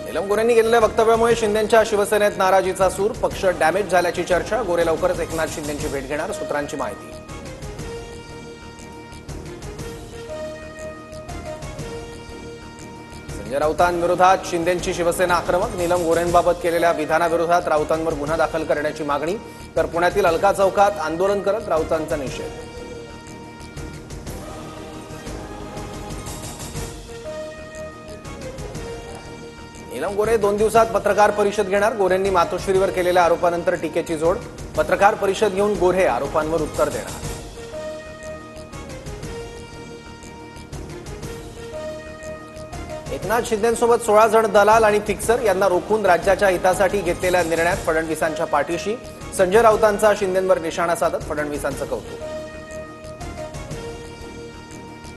नीलम गोऱ्हेंनी केलेल्या वक्तव्यामुळे शिंदेंच्या शिवसेनेत नाराजीचा सूर. पक्ष डॅमेज झाल्याची चर्चा. गोरे लवकरच एकनाथ शिंदेंची भेट घेणार, सूत्रांची माहिती. संजय राऊतांविरोधात शिंदेंची शिवसेना आक्रमक. नीलम गोऱ्हेंबाबत केलेल्या विधानाविरोधात राऊतांवर गुन्हा दाखल करण्याची मागणी. तर पुण्यातील अलका चौकात आंदोलन करत राऊतांचा निषेध. नीलम गोऱ्हे 2 दिवसात पत्रकार परिषद घेणार. गोऱ्हेंनी मातोश्रीवर केलेल्या आरोपानंतर टीकेची जोड. पत्रकार परिषद घेऊन गोऱ्हे आरोपांवर उत्तर देणार. एकनाथ शिंदेंसोबत 16 जण दलाल आणि फिक्सर यांना रोखून राज्याच्या हितासाठी घेतलेल्या निर्णयात फडणवीसांच्या पाठीशी. संजय राऊतांचा शिंदेंवर निशाणा साधत फडणवीसांचं कौतुक.